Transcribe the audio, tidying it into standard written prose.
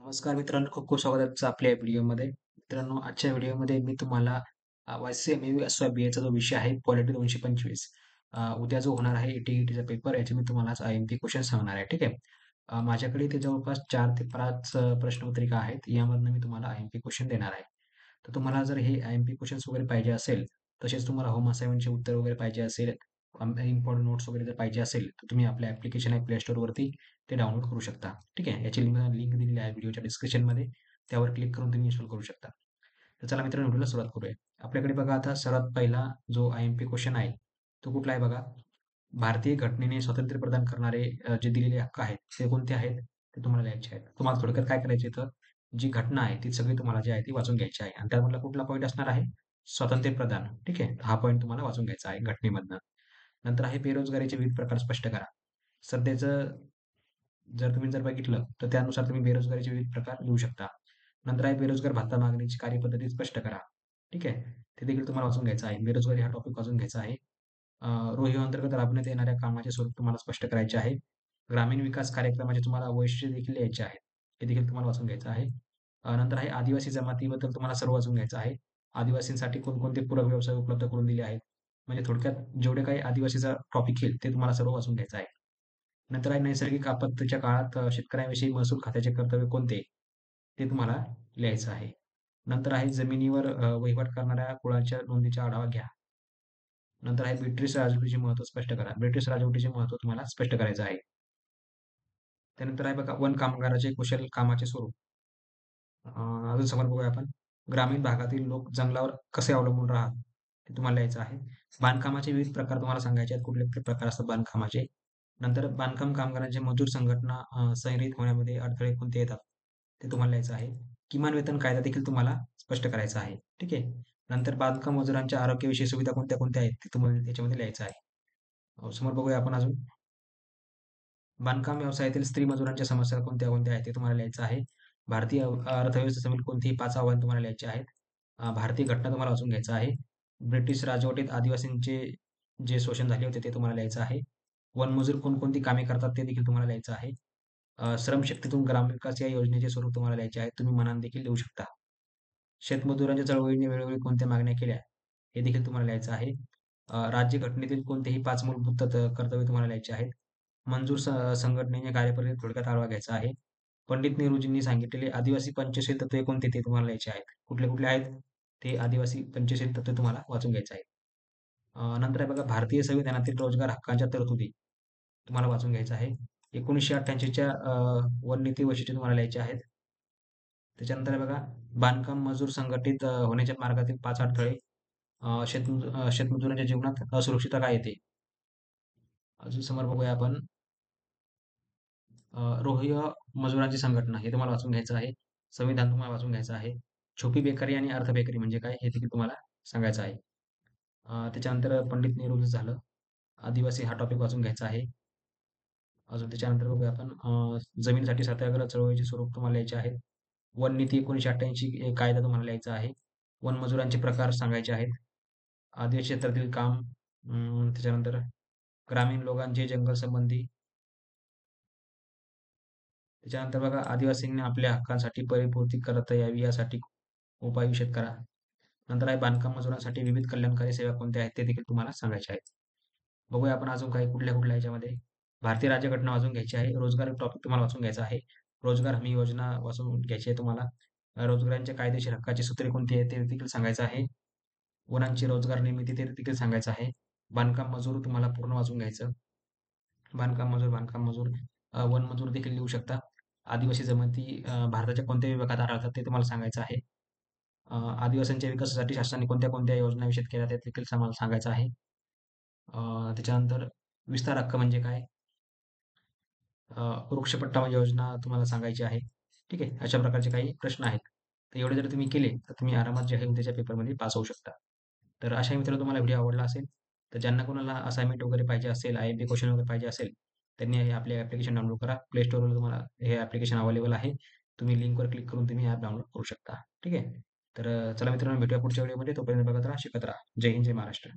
नमस्कार मित्रांनो, खूप खूप स्वागत आहे तुमचं आपल्या व्हिडिओमध्ये. मित्रांनो, आजच्या व्हिडिओमध्ये मी तुम्हाला वाय-सी-एम-ए अथवा बी-एचा जो विषय आहे पॉलिटी 225 उद्या जो होणार आहे टी-ई-टीचा पेपर याचे मी तुम्हाला आज आय-एम-पी क्वेश्चन सांगणार आहे. ठीक आहे. माझ्याकडे इथे जवळपास 4 ते 5 प्रश्नपत्रिका आहेत. यामधनं मी तुम्हाला आय-एम-पी क्वेश्चन देणार आहे. तर तुम्हाला जर हे आय-एम-पी क्वेश्चन्स वगैरे पाहिजे असेल, तसेच तुम्हाला होम असाइनमेंटचे उत्तर वगैरे पाहिजे असेल, इम्पोर्टंट नोट्स वगैरे जर पाहिजे असेल, तर तुम्ही आपलं ॲप्लिकेशन आहे प्ले स्टोअरवरती ते डाउनलोड करू शकता. ठीक आहे. याची लिंक दिलेली आहे व्हिडिओच्या डिस्क्रिप्शनमध्ये. त्यावर क्लिक करून तुम्ही इन्स्टॉल करू शकता. तर चला मित्रांनो, व्हिडिओला सुरुवात करूया. आपल्याकडे बघा आता सर्वात पहिला जो आय-एम-पी क्वेश्चन आहे, तो कुठला आहे बघा. भारतीय घटनेने स्वातंत्र्य प्रदान करणारे जे दिलेले हक्क आहेत, ते कोणते आहेत? ते तुम्हाला लिहायचे आहेत. तुम्हाला थोडक्यात काय करायचं तर जी घटना आहे, ती सगळी तुम्हाला जी आहे ती वाचून घ्यायची आहे आणि त्यामधला कुठला पॉईंट असणार आहे? स्वातंत्र्य प्रदान. ठीक आहे. हा पॉईंट तुम्हाला वाचून घ्यायचा आहे घटनेमधनं. नंतर आहे बेरोजगारीचे विविध प्रकार स्पष्ट करा. सध्याचं जर तुम्ही बघितलं, तर त्यानुसार तुम्ही बेरोजगारीचे विविध प्रकार लिहू शकता. नंतर आहे बेरोजगार भत्ता मागणीची कार्यपद्धती स्पष्ट करा. ठीक आहे. ते देखील तुम्हाला वाचून घ्यायचं आहे. बेरोजगारी हा टॉपिक वाचून घ्यायचा आहे. रोहिओ अंतर्गत राबवण्यात येणाऱ्या कामाचे स्वरूप तुम्हाला स्पष्ट करायचे आहे. ग्रामीण विकास कार्यक्रमाचे तुम्हाला वैशिष्ट्य देखील लिहायचे आहेत. हे देखील तुम्हाला वाचून घ्यायचं आहे. नंतर आहे आदिवासी जमातीबद्दल तुम्हाला सर्व वाचून घ्यायचं आहे. आदिवासींसाठी कोणकोणते पूरक व्यवसाय उपलब्ध करून दिले आहेत. म्हणजे थोडक्यात जेवढे काही आदिवासीचा टॉपिक येईल, ते तुम्हाला सर्व वाचून घ्यायचं आहे. नंतर आहे नैसर्गिक आपत्तीच्या काळात शेतकऱ्यांविषयी महसूल खात्याचे कर्तव्य कोणते? ते तुम्हाला लिहायचं आहे. नंतर आहे जमिनीवर वहिवाट करणाऱ्या कुळाच्या नोंदीचा आढावा घ्या. नंतर आहे ब्रिटिश राजवटीचे महत्त्व स्पष्ट करा. ब्रिटिश राजवटीचे महत्त्व तुम्हाला स्पष्ट करायचं आहे. त्यानंतर आहे बघा वन कामगाराचे कुशल कामाचे स्वरूप. अजून समोर बघूया आपण. ग्रामीण भागातील लोक जंगलावर कसे अवलंबून राहतात, ते तुम्हाला लिहायचं आहे. बांधकामाचे विविध प्रकार तुम्हाला सांगायचे आहेत. कुठले-कुठले प्रकार असतात बांधकामाचे. नंतर बांधकाम कामगारांचे मजूर संघटना संघटित होण्यामध्ये अडथळे कोणते येतात, ते तुम्हाला लिहायचं आहे. किमान वेतन कायदा देखील तुम्हाला स्पष्ट करायचा आहे. ठीक आहे. नंतर बांधकाम मजुरांच्या आरोग्याविषयी सुविधा कोणत्या-कोणत्या आहेत, ते तुम्हाला त्याच्यामध्ये लिहायचं आहे. समोर बघूया आपण अजून. बांधकाम व्यवसायातील स्त्री मजुरांच्या समस्या कोणत्या-कोणत्या आहेत, ते तुम्हाला लिहायचं आहे. भारतीय अर्थव्यवस्थेसमोर कोणतीही 5 आव्हानं तुम्हाला लिहायची आहेत. भारतीय घटना तुम्हाला वाचून घ्यायचा आहे. ब्रिटिश राजवटीत आदिवासींचे जे शोषण झाले होते, ते तुम्हाला लिहायचं आहे. वनमजूर कोणकोणती कामे करतात, ते देखील तुम्हाला लिहायचं आहे. श्रमशक्तीतून ग्रामविकास या योजनेचे स्वरूप तुम्हाला लिहायचे आहे. तुम्ही मनाने देखील लिहू शकता. शेतमजुरांच्या चळवळीने वेळोवेळी कोणत्या मागण्या केल्या, हे देखील तुम्हाला लिहायचं आहे. राज्यघटनेतील कोणतेही 5 मूलभूत कर्तव्य तुम्हाला लिहायचे आहेत. मंजूर संघटनेच्या कार्यपद्धती थोडक्यात आढावा घ्यायचा आहे. पंडित नेहरूजींनी सांगितलेले आदिवासी पंचशील तत्त्वे कोणते ते तुम्हाला लिहायचे आहेत. कुठले-कुठले आहेत? ते आदिवासी पंचशील तत्त्वे तुम्हाला वाचून घ्यायचे आहेत. नंतर आहे बघा भारतीय संविधानातील रोजगार हक्कांच्या तरतुदी तुम्हाला वाचून घ्यायचं आहे. 1988 च्या वन नीती वैशिष्ट्ये तुम्हाला लिहायची आहेत. त्याच्यानंतर आहे बघा बांधकाम मजूर संघटित होण्याच्या मार्गातील 5 अडथळे. शेतमजुरांच्या जीवनात असुरक्षितता का येते? अजून समोर बघूया आपण. रोहिय मजुरांची संघटना हे तुम्हाला वाचून घ्यायचं आहे. संविधान तुम्हाला वाचून घ्यायचं आहे. छुपी बेकारी आणि अर्ध बेकारी म्हणजे काय हे देखील तुम्हाला सांगायचं आहे. त्याच्यानंतर पंडित नेहरू झालं. आदिवासी हा टॉपिक वाचून घ्यायचा आहे. अजून त्याच्यानंतर बघूया आपण जमिनीसाठी सत्याग्रह चळवळीचे स्वरूप तुम्हाला लिहायचे आहेत. वन नीती 1988 कायदा तुम्हाला लिहायचा आहे. वन मजुरांचे प्रकार सांगायचे आहेत. आदिवासी क्षेत्रातील काम त्याच्यानंतर ग्रामीण लोकांचे जंगल संबंधी. त्याच्यानंतर बघा आदिवासींनी आपल्या हक्कांसाठी परिपूर्ती करता यावी यासाठी उपाय विशद करा. नंतर आहे बांधकाम मजुरांसाठी विविध कल्याणकारी सेवा कोणत्या आहेत ते देखील तुम्हाला सांगायचे आहेत. बघूया आपण अजून काही कुठल्या-कुठल्या ह्याच्यामध्ये. भारतीय राज्यघटना वाचून घ्यायची आहे. रोजगार टॉपिक तुम्हाला वाचून घ्यायचा आहे. रोजगार हमी योजना वाचून घ्यायची आहे तुम्हाला. रोजगारांच्या कायदेशीर हक्काची सूत्रे कोणती आहेत ते देखील सांगायचं आहे. वनांची रोजगार निर्मिती ते देखील सांगायचं आहे. बांधकाम मजूर तुम्हाला पूर्ण वाचून घ्यायचं. बांधकाम मजूर, वन मजूर देखील लिहू शकता. आदिवासी जमाती भारताच्या कोणत्या विभागात आढळतात ते तुम्हाला सांगायचं आहे. आदिवासींच्या विकासासाठी शासनाने कोणत्या-कोणत्या योजना विषद केल्या ते देखील तुम्हाला सांगायचं आहे. त्याच्यानंतर विस्तार हक्क म्हणजे काय? वृक्षपट्टा योजना तुम्हाला सांगायची आहे. ठीक आहे. अशा प्रकारचे काही प्रश्न आहेत. तर एवढे जर तुम्ही केले, तर तुम्ही आरामात जे आहे उद्याच्या पेपरमध्ये पास होऊ शकता. तर अशाही मित्रांनो तुम्हाला व्हिडिओ आवडला असेल, तर ज्यांना कोणाला असाइनमेंट वगैरे पाहिजे असेल, आय-एम-पी क्वेश्चन वगैरे पाहिजे असेल, त्यांनी हे आपले ॲप्लिकेशन डाउनलोड करा. प्ले स्टोअरवर तुम्हाला हे ॲप्लिकेशन अवेलेबल आहे. तुम्ही लिंकवर क्लिक करून तुम्ही ॲप डाउनलोड करू शकता. ठीक आहे. तर चला मित्रांनो भेटूया पुढच्या व्हिडिओमध्ये. तोपर्यंत बघत राहा, शिकत राहा. जय हिंद, जय महाराष्ट्र.